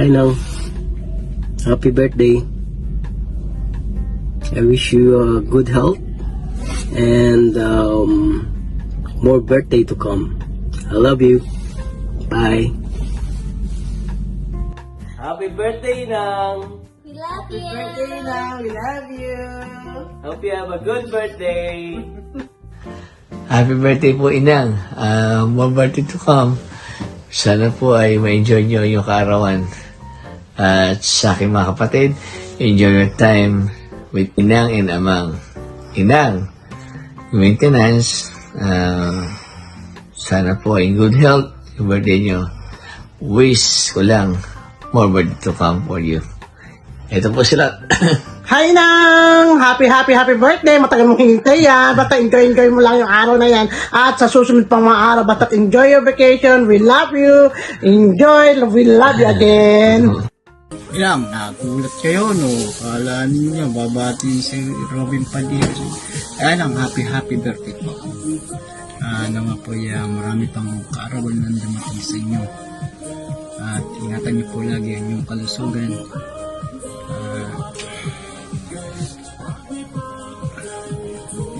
Bye now. Happy birthday. I wish you good health and more birthday to come. I love you. Bye. Happy birthday, Nang. We love you. Happy birthday, Nang. We love you. Hope you have a good birthday. Happy birthday po, Inang. More birthday to come. Sana po ay ma-enjoy nyo yung kaarawan. At sa aking mga kapatid, enjoy your time with Inang and Amang. Inang, maintenance, sana po ay good health yung birthday nyo. Wish ko lang more birthday to come for you. Ito po sila. Hi, Nang! Happy birthday! Matagal mong hintay yan. Basta enjoy mo lang yung araw na yan. At sa susunod pang mga araw, basta enjoy your vacation. We love you. Enjoy. We love you again. Inang, nagulat kayo, no? Kala ninyo, babati si Robin Padilla. Kaya lang, happy birthday po. Nga po marami pang kaarawan na dumating sa inyo. At ingatan niyo po lagi ang inyong kalusugan.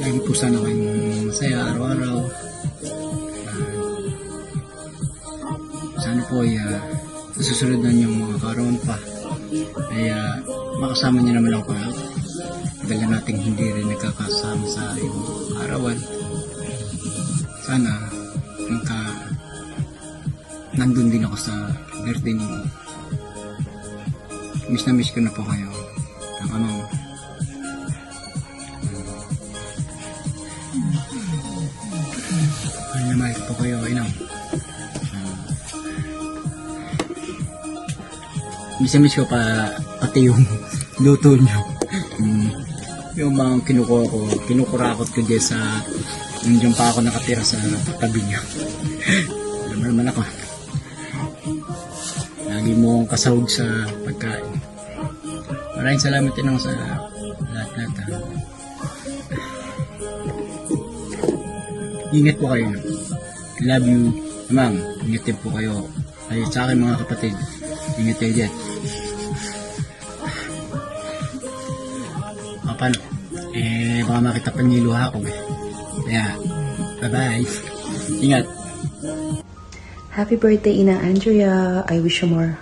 Lagi po sana kayong masaya araw-araw. Sana po sa susunod na niyong mga kaarawan pa ay makasama niyo naman ako. Dahil nating hindi rin nagkakasama sa iyong arawan. Sana nandun din ako sa birthday ninyo. Miss na miss ko na po kayo. Ang amang mahal po kayo, Inang. Miss na miss ko pati yung luto nyo. Yung mga kinukurakot ko dyan sa nandiyan pa ako nakatira sa tabi nyo. Alam mo naman ako. Lagi mo akong kasahog sa pagkain. Maraming salamat din ako sa lahat-lahat. Ingat po kayo. Love you. Amang, ingat din po kayo. Ay, sa akin mga kapatid, ingat kayo dyan. Paano? Baka makita pa niyo luha ko eh. Kaya, bye-bye. Ingat. Happy birthday, Ina Andrea. I wish you more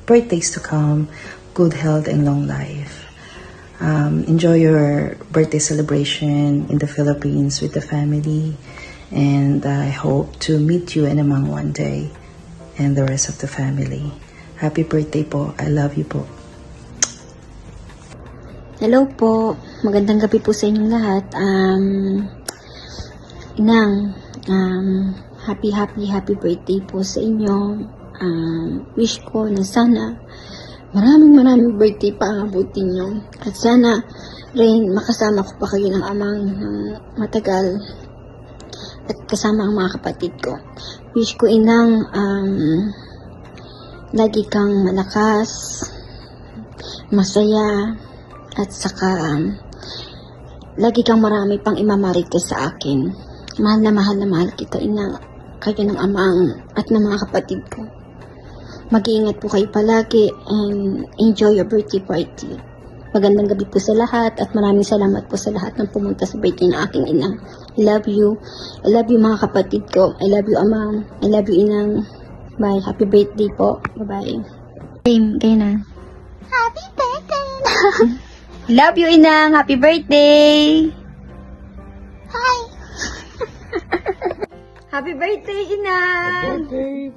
birthdays to come, good health and long life. Enjoy your birthday celebration in the Philippines with the family. And I hope to meet you and Amang one day and the rest of the family. Happy birthday po. I love you po. Hello po. Magandang gabi po sa inyong lahat. Inang, happy birthday po sa inyo. Wish ko na sana maraming birthday pa ang abutin nyo. At sana rin makasama ko pa kayo ng Amang ng matagal. At kasama ang mga kapatid ko. Wish ko, Inang, lagi kang malakas, masaya, at saka lagi kang marami pang imamarites sa akin. Mahal na mahal kita, Ina, kayo ng Amang at ng mga kapatid ko. Mag-iingat po kayo palagi and enjoy your birthday party. Magandang gabi po sa lahat at maraming salamat po sa lahat ng pumunta sa birthday ng aking Inang. I love you. I love you mga kapatid ko. I love you, Amang. I love you, Inang. Bye. Happy birthday po. Bye-bye. Same. Kayo na. Happy birthday! Love you, Inang. Happy birthday! Hi! Happy birthday, Inang! Okay.